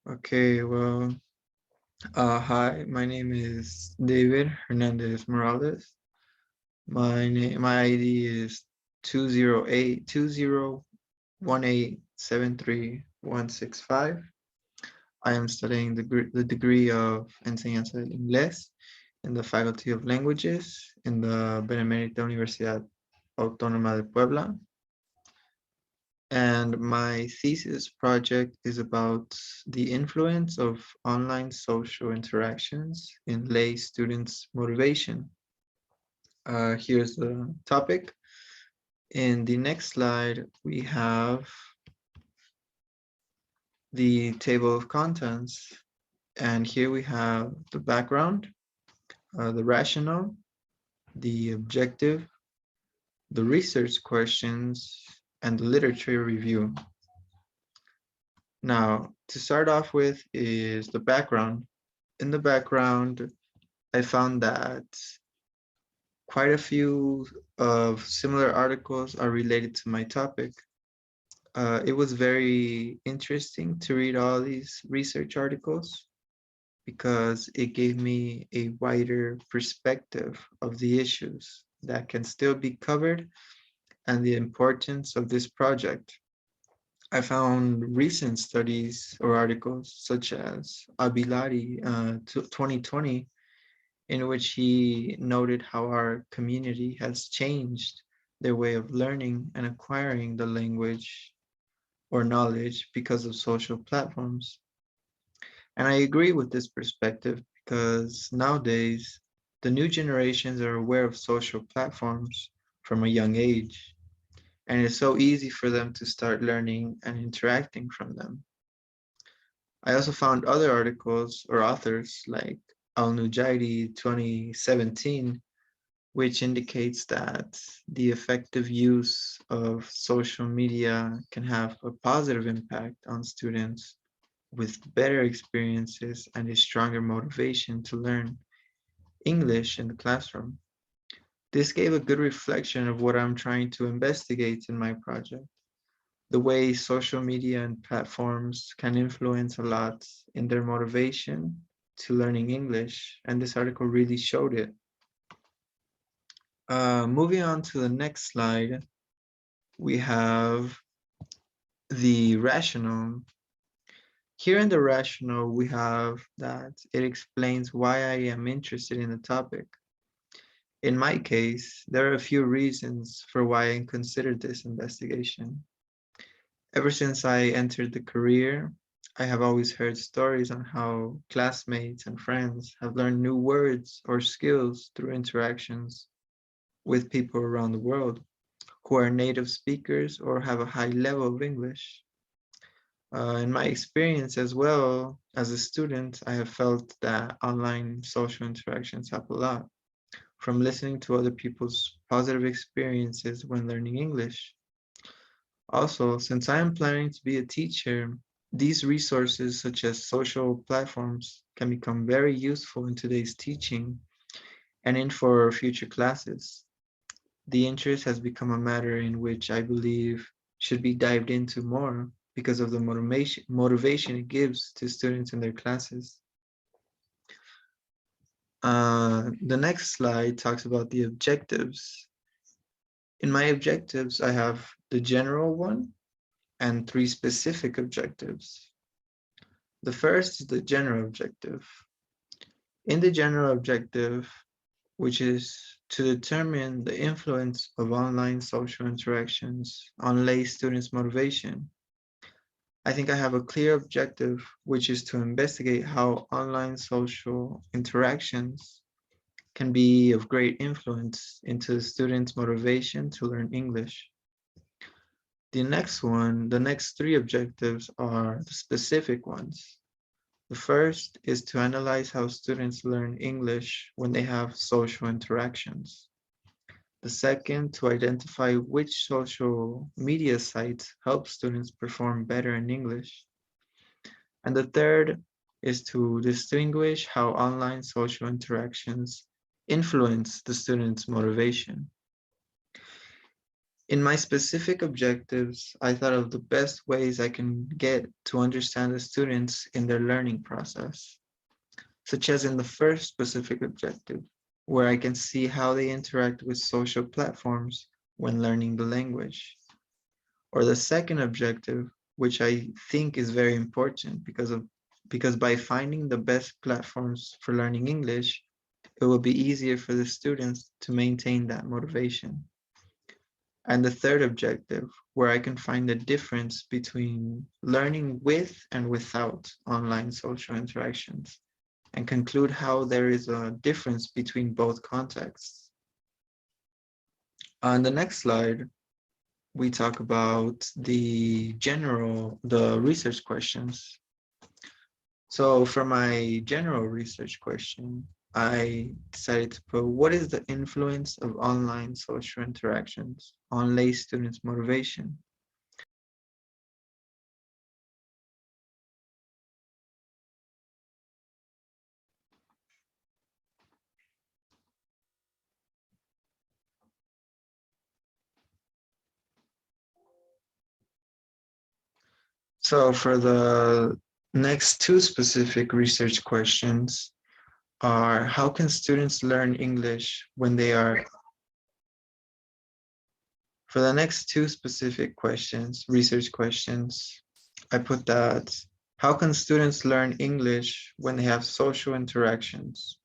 Okay, well, hi, my name is David Hernandez Morales. My ID is 208-2018-73165. I am studying the degree of Enseñanza del Inglés in the Faculty of Languages in the Benemérita Universidad Autónoma de Puebla. And my thesis project is about the influence of online social interactions in lay students' motivation. Here's the topic. In the next slide, we have the table of contents. And here we have the background, the rationale, the objective, the research questions, and the literature review. Now, to start off with is the background. In the background, I found that quite a few of similar articles are related to my topic. It was very interesting to read all these research articles because it gave me a wider perspective of the issues that can still be covered and the importance of this project. I found recent studies or articles such as Abilari 2020, in which he noted how our community has changed their way of learning and acquiring the language or knowledge because of social platforms. And I agree with this perspective because nowadays the new generations are aware of social platforms from a young age, and it's so easy for them to start learning and interacting from them. I also found other articles or authors like Al Nujairi 2017, which indicates that the effective use of social media can have a positive impact on students with better experiences and a stronger motivation to learn English in the classroom. This gave a good reflection of what I'm trying to investigate in my project. The way social media and platforms can influence a lot in their motivation to learning English, and this article really showed it. Moving on to the next slide, we have the rationale. Here in the rationale, we have that it explains why I am interested in the topic. In my case, there are a few reasons for why I considered this investigation. Ever since I entered the career, I have always heard stories on how classmates and friends have learned new words or skills through interactions with people around the world who are native speakers or have a high level of English. In my experience as well as a student, I have felt that online social interactions help a lot, from listening to other people's positive experiences when learning English. Also, since I am planning to be a teacher, these resources such as social platforms can become very useful in today's teaching and in for future classes. The interest has become a matter in which I believe should be dived into more because of the motivation it gives to students in their classes. The next slide talks about the objectives. In my objectives, I have the general one and three specific objectives. The first is the general objective. In the general objective, which is to determine the influence of online social interactions on lay students' motivation, I think I have a clear objective, which is to investigate how online social interactions can be of great influence into the students' motivation to learn English. The next three objectives are the specific ones. The first is to analyze how students learn English when they have social interactions. The second, to identify which social media sites help students perform better in English. And the third is to distinguish how online social interactions influence the student's motivation. In my specific objectives, I thought of the best ways I can get to understand the students in their learning process, such as in the first specific objective, where I can see how they interact with social platforms when learning the language. Or the second objective, which I think is very important because by finding the best platforms for learning English, it will be easier for the students to maintain that motivation. And the third objective, where I can find the difference between learning with and without online social interactions and conclude how there is a difference between both contexts. On the next slide, we talk about the research questions. So for my general research question, I decided to put, what is the influence of online social interactions on lay students' motivation? So for the next two specific research questions are, how can students learn English when they are, for the next two specific questions, research questions, I put that, how can students learn English when they have social interactions?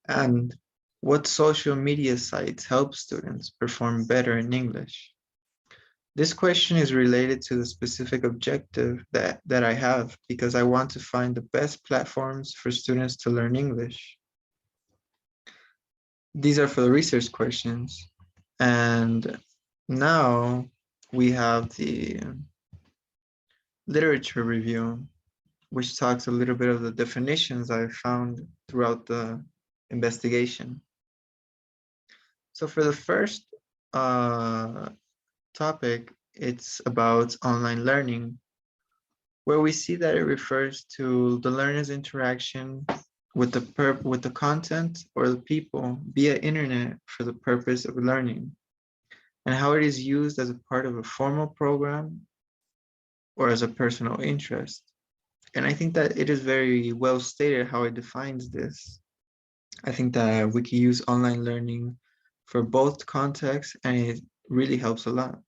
And what social media sites help students perform better in English? This question is related to the specific objective that I have because I want to find the best platforms for students to learn English. These are for the research questions. And now we have the literature review, which talks a little bit of the definitions I found throughout the investigation. So for the first topic, it's about online learning, where we see that it refers to the learner's interaction with the content or the people via internet for the purpose of learning, and how it is used as a part of a formal program or as a personal interest. And I think that it is very well stated how it defines this. I think that we can use online learning for both contexts, and it really helps a lot.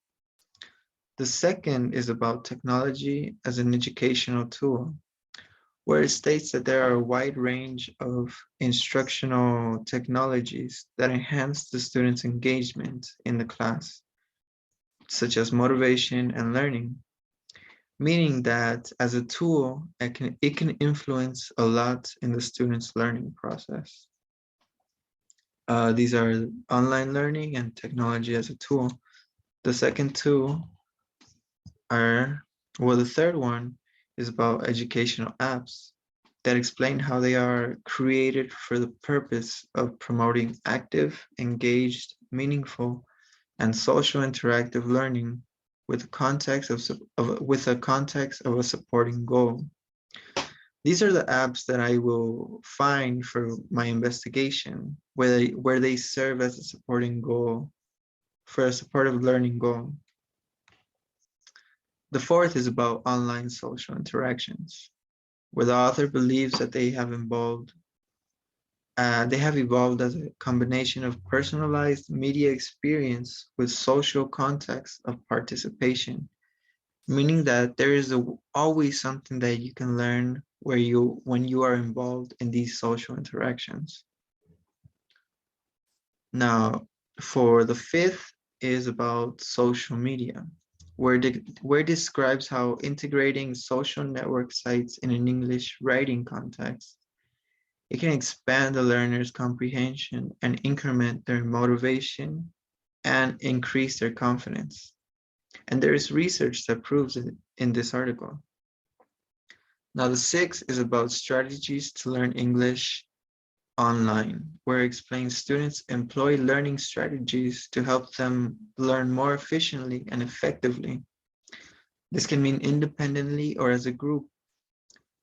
The second is about technology as an educational tool, where it states that there are a wide range of instructional technologies that enhance the student's engagement in the class, such as motivation and learning, meaning that as a tool, it can influence a lot in the student's learning process. These are online learning and technology as a tool. The second two the third one is about educational apps that explain how they are created for the purpose of promoting active, engaged, meaningful, and social interactive learning with a context of a supporting goal. These are the apps that I will find for my investigation, where they serve as a supporting goal, for a supportive learning goal. The fourth is about online social interactions, where the author believes that they have evolved as a combination of personalized media experience with social context of participation, meaning that there is always something that you can learn when you are involved in these social interactions. Now, for the fifth is about social media, where it describes how integrating social network sites in an English writing context, it can expand the learner's comprehension and increment their motivation and increase their confidence. And there is research that proves it in this article. Now, the sixth is about strategies to learn English online, where it explains students employ learning strategies to help them learn more efficiently and effectively. This can mean independently or as a group.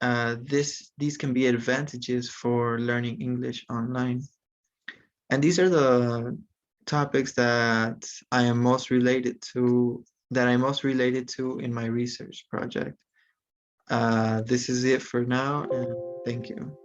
These can be advantages for learning English online. And these are topics that I am most related to, that I'm most related to in my research project. This is it for now, and thank you.